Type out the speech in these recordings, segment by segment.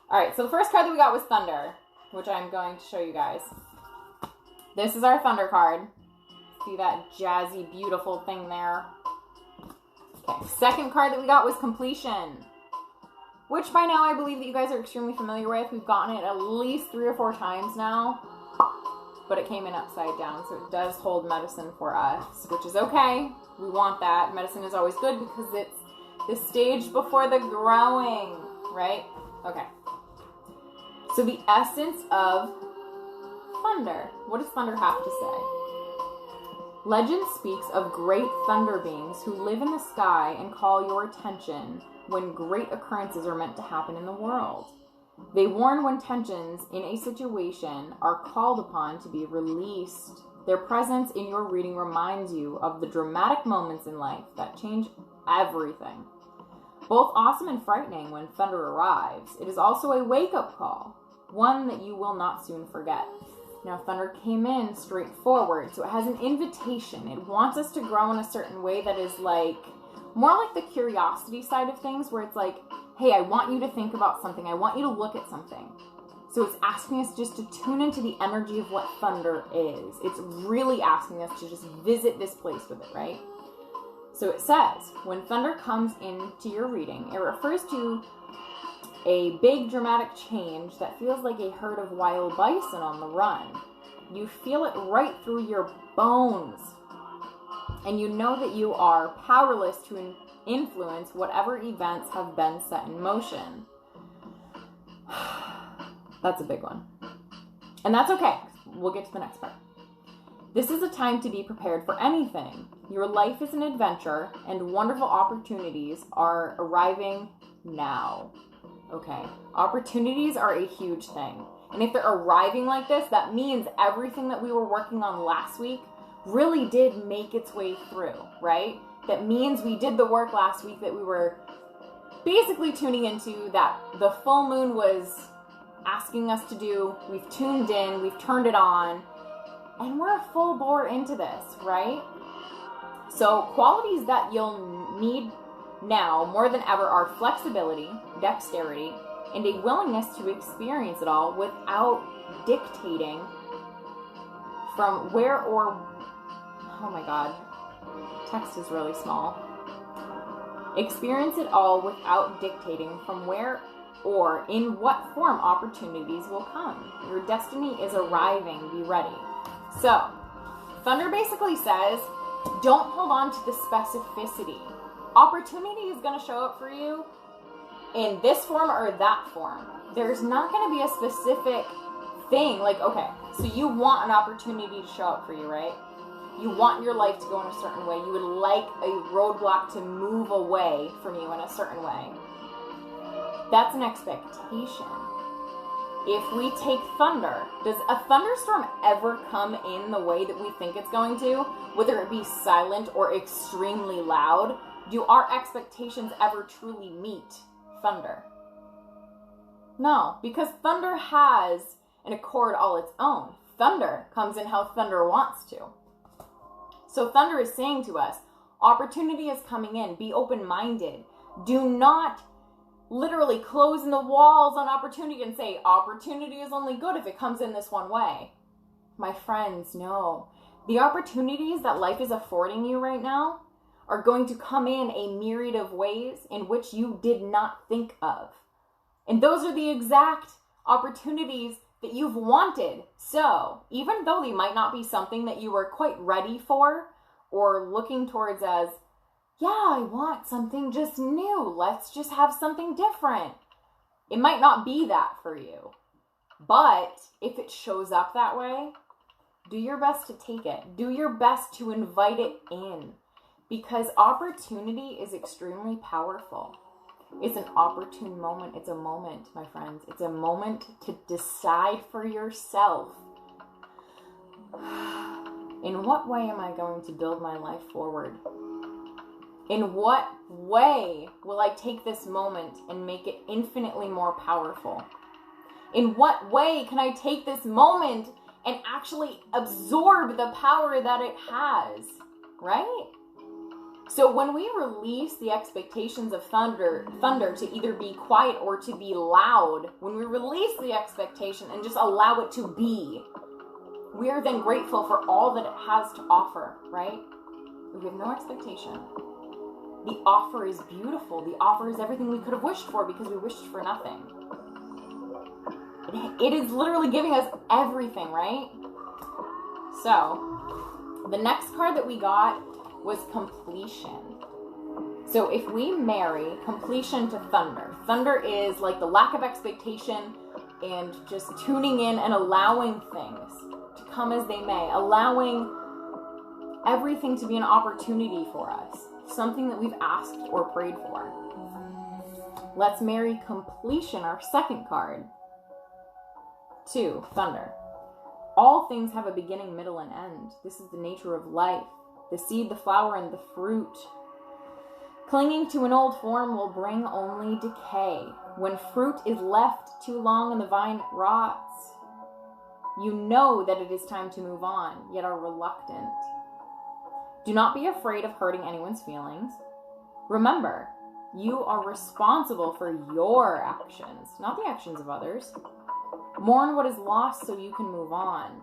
All right, so the first card that we got was Thunder, which I'm going to show you guys. This is our Thunder card. See that jazzy, beautiful thing there? Okay, second card that we got was Completion, which by now I believe that you guys are extremely familiar with. We've gotten it at least 3 or 4 times now, but it came in upside down, so it does hold medicine for us, which is okay. We want that. Medicine is always good because it's the stage before the growing, right? Okay. So the essence of thunder. What does thunder have to say? Legend speaks of great thunder beings who live in the sky and call your attention when great occurrences are meant to happen in the world. They warn when tensions in a situation are called upon to be released. Their presence in your reading reminds you of the dramatic moments in life that change everything. Both awesome and frightening when thunder arrives, it is also a wake-up call, one that you will not soon forget. Now, thunder came in straightforward, so it has an invitation. It wants us to grow in a certain way that is like, more like the curiosity side of things, where it's like, hey, I want you to think about something. I want you to look at something. So it's asking us just to tune into the energy of what thunder is. It's really asking us to just visit this place with it, right? So it says, when thunder comes into your reading, it refers to a big dramatic change that feels like a herd of wild bison on the run. You feel it right through your bones. And you know that you are powerless to influence whatever events have been set in motion. That's a big one. And that's okay. We'll get to the next part. This is a time to be prepared for anything. Your life is an adventure, and wonderful opportunities are arriving now. Okay? Opportunities are a huge thing. And if they're arriving like this, that means everything that we were working on last week really did make its way through, right? That means we did the work last week that we were basically tuning into, that the full moon was asking us to do. We've tuned in, we've turned it on, and we're full bore into this, right? So qualities that you'll need now more than ever are flexibility, dexterity, and a willingness to experience it all without dictating from where or, oh my God, text is really small. Experience it all without dictating from where or in what form opportunities will come. Your destiny is arriving. Be ready. So, thunder basically says, don't hold on to the specificity. Opportunity is going to show up for you in this form or that form. There's not going to be a specific thing. Like, okay, so you want an opportunity to show up for you, right? You want your life to go in a certain way. You would like a roadblock to move away from you in a certain way. That's an expectation. If we take thunder, does a thunderstorm ever come in the way that we think it's going to? Whether it be silent or extremely loud? Do our expectations ever truly meet thunder? No, because thunder has an accord all its own. Thunder comes in how thunder wants to. So thunder is saying to us, opportunity is coming in. Be open-minded. Do not literally close in the walls on opportunity and say, opportunity is only good if it comes in this one way. My friends, no. The opportunities that life is affording you right now are going to come in a myriad of ways in which you did not think of. And those are the exact opportunities that you've wanted. So, even though they might not be something that you were quite ready for or looking towards as, yeah, I want something just new. Let's just have something different. It might not be that for you. But if it shows up that way, do your best to take it. Do your best to invite it in. Because opportunity is extremely powerful. It's an opportune moment. It's a moment, my friends. It's a moment to decide for yourself. In what way am I going to build my life forward? In what way will I take this moment and make it infinitely more powerful? In what way can I take this moment and actually absorb the power that it has? Right? So when we release the expectations of thunder to either be quiet or to be loud, when we release the expectation and just allow it to be, we are then grateful for all that it has to offer, right? We have no expectation. The offer is beautiful. The offer is everything we could have wished for because we wished for nothing. It is literally giving us everything, right? So, the next card that we got was completion. So if we marry completion to thunder, thunder is like the lack of expectation and just tuning in and allowing things to come as they may, allowing everything to be an opportunity for us, something that we've asked or prayed for. Let's marry completion, our second card, to thunder. All things have a beginning, middle, and end. This is the nature of life. The seed, the flower, and the fruit. Clinging to an old form will bring only decay. When fruit is left too long and the vine rots, you know that it is time to move on, yet are reluctant. Do not be afraid of hurting anyone's feelings. Remember, you are responsible for your actions, not the actions of others. Mourn what is lost so you can move on.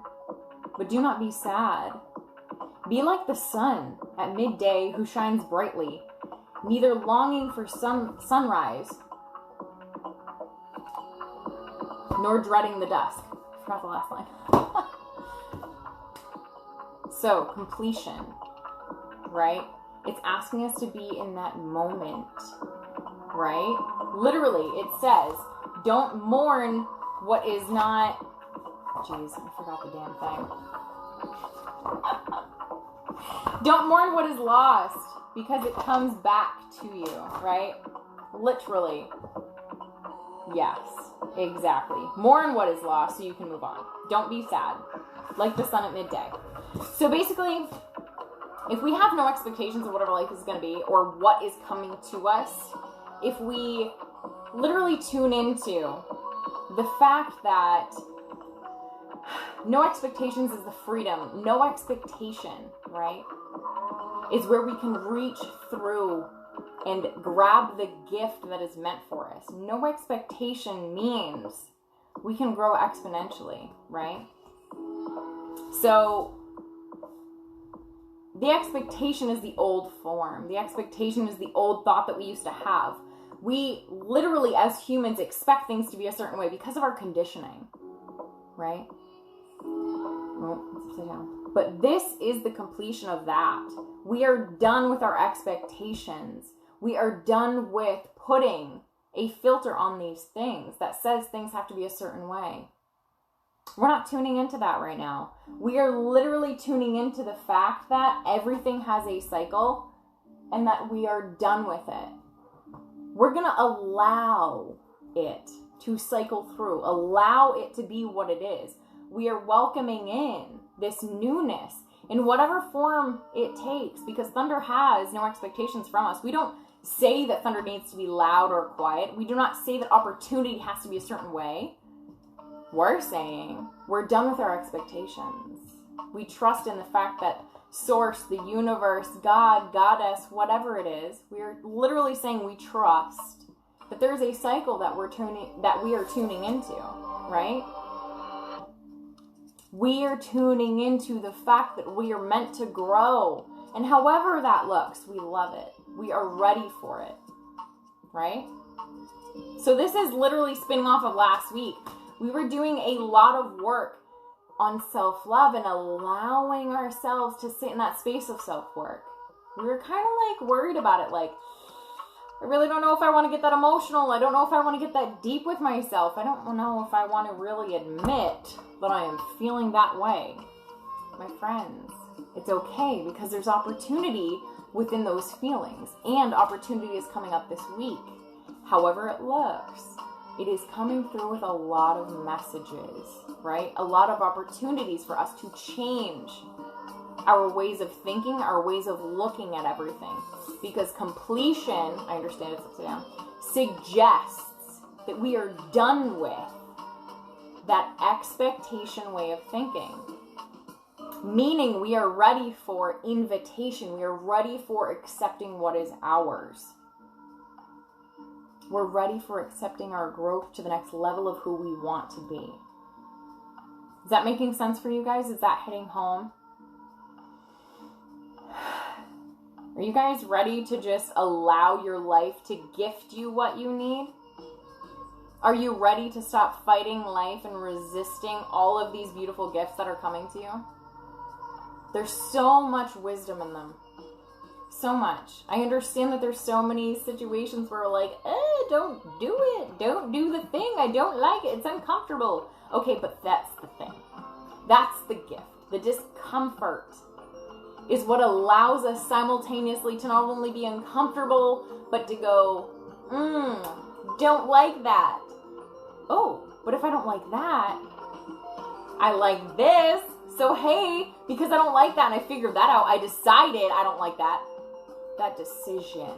But do not be sad. Be like the sun at midday who shines brightly, neither longing for sunrise, nor dreading the dusk. I forgot the last line. So, completion, right? It's asking us to be in that moment, right? Literally, it says, don't mourn what is not... Jeez, I forgot the damn thing. Don't mourn what is lost, because it comes back to you, right? Literally. Yes, exactly. Mourn what is lost so you can move on. Don't be sad. Like the sun at midday. So basically, if we have no expectations of whatever life is going to be or what is coming to us, if we literally tune into the fact that no expectations is the freedom, no expectation, right, is where we can reach through and grab the gift that is meant for us. No expectation means we can grow exponentially, right? So the expectation is the old form. The expectation is the old thought that we used to have. We literally, as humans, expect things to be a certain way because of our conditioning, right? But this is the completion of that. We are done with our expectations. We are done with putting a filter on these things that says things have to be a certain way. We're not tuning into that right now. We are literally tuning into the fact that everything has a cycle and that we are done with it. We're going to allow it to cycle through, allow it to be what it is. We are welcoming in this newness in whatever form it takes, because thunder has no expectations from us. We don't say that thunder needs to be loud or quiet. We do not say that opportunity has to be a certain way. We're saying we're done with our expectations. We trust in the fact that Source, the universe, God, Goddess, whatever it is, we are literally saying we trust that there's a cycle that we are tuning into, right? We are tuning into the fact that we are meant to grow. And however that looks, we love it. We are ready for it, right? So this is literally spinning off of last week. We were doing a lot of work on self-love and allowing ourselves to sit in that space of self-work. We were kind of like worried about it, like, I really don't know if I want to get that emotional. I don't know if I want to get that deep with myself. I don't know if I want to really admit that I am feeling that way. My friends, it's okay, because there's opportunity within those feelings, and opportunity is coming up this week. However it looks, it is coming through with a lot of messages, right? A lot of opportunities for us to change our ways of thinking, our ways of looking at everything. Because completion, I understand it's upside down, suggests that we are done with that expectation way of thinking. Meaning we are ready for invitation. We are ready for accepting what is ours. We're ready for accepting our growth to the next level of who we want to be. Is that making sense for you guys? Is that hitting home? Are you guys ready to just allow your life to gift you what you need? Are you ready to stop fighting life and resisting all of these beautiful gifts that are coming to you? There's so much wisdom in them. So much. I understand that there's so many situations where we're like, don't do it. Don't do the thing. I don't like it. It's uncomfortable. Okay, but that's the thing. That's the gift. The discomfort is what allows us simultaneously to not only be uncomfortable, but to go, don't like that. Oh, but if I don't like that, I like this. So hey, because I don't like that and I figured that out, I decided I don't like that. That decision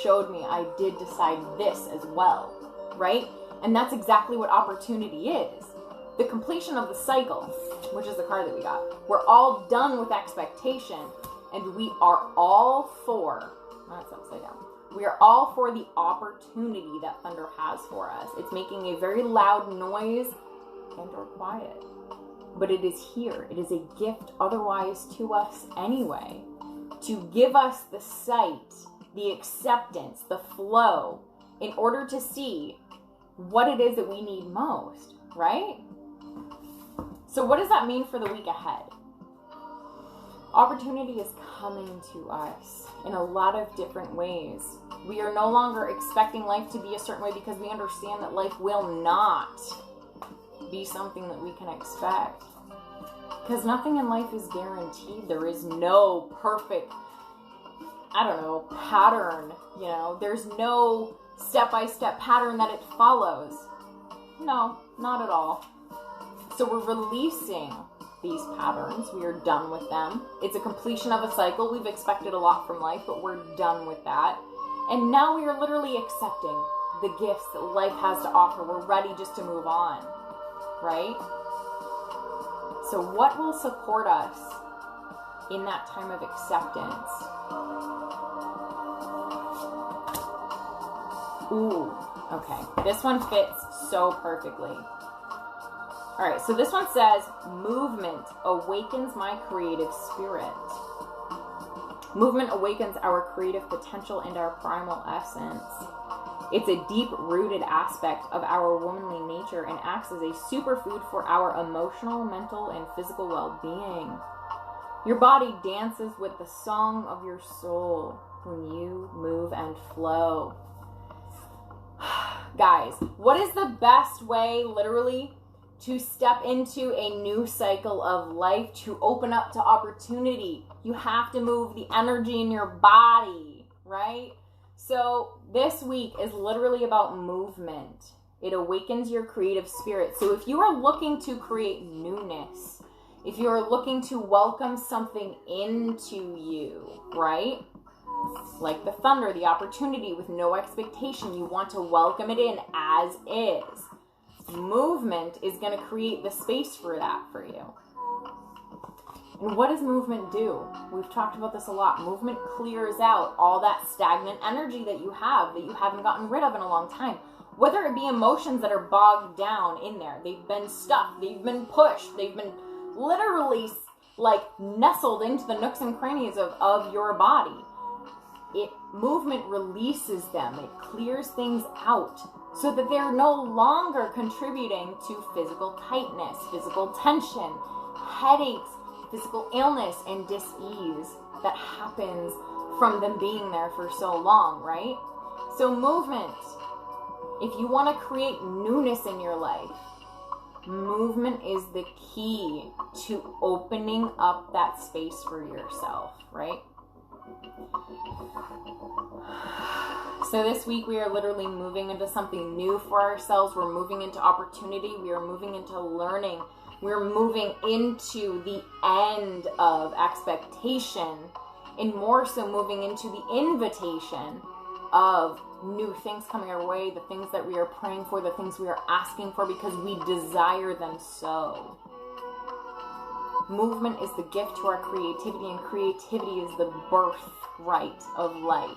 showed me I did decide this as well, right? And that's exactly what opportunity is. The completion of the cycle, which is the card that we got. We're all done with expectation, and we are all for, that's upside down. We are all for the opportunity that thunder has for us. It's making a very loud noise and or quiet. But it is here. It is a gift otherwise to us anyway. To give us the sight, the acceptance, the flow, in order to see what it is that we need most, right? So what does that mean for the week ahead? Opportunity is coming to us in a lot of different ways. We are no longer expecting life to be a certain way because we understand that life will not be something that we can expect. Because nothing in life is guaranteed. There is no perfect, pattern. There's no step-by-step pattern that it follows. No, not at all. So we're releasing these patterns. We are done with them. It's a completion of a cycle. We've expected a lot from life, but we're done with that. And now we are literally accepting the gifts that life has to offer. We're ready just to move on, right? So what will support us in that time of acceptance? Ooh, okay. This one fits so perfectly. All right, so this one says, movement awakens my creative spirit. Movement awakens our creative potential and our primal essence. It's a deep-rooted aspect of our womanly nature and acts as a superfood for our emotional, mental, and physical well-being. Your body dances with the song of your soul when you move and flow. Guys, what is the best way, literally, to step into a new cycle of life, to open up to opportunity? You have to move the energy in your body, right? So this week is literally about movement. It awakens your creative spirit. So if you are looking to create newness, if you are looking to welcome something into you, right? Like the thunder, the opportunity with no expectation, you want to welcome it in as is. Movement is going to create the space for that for you. And what does movement do? We've talked about this a lot. Movement clears out all that stagnant energy that you haven't gotten rid of in a long time. Whether it be emotions that are bogged down in there, they've been stuffed, they've been pushed, they've been literally like nestled into the nooks and crannies of your body. Movement releases them. It clears things out so that they're no longer contributing to physical tightness, physical tension, headaches, physical illness, and dis-ease that happens from them being there for so long, right? So movement, if you want to create newness in your life, movement is the key to opening up that space for yourself, right? So this week we are literally moving into something new for ourselves. We're moving into opportunity. We are moving into learning. We're moving into the end of expectation, and more so moving into the invitation of new things coming our way, the things that we are praying for, the things we are asking for because we desire them so. Movement is the gift to our creativity, and creativity is the birthright of life.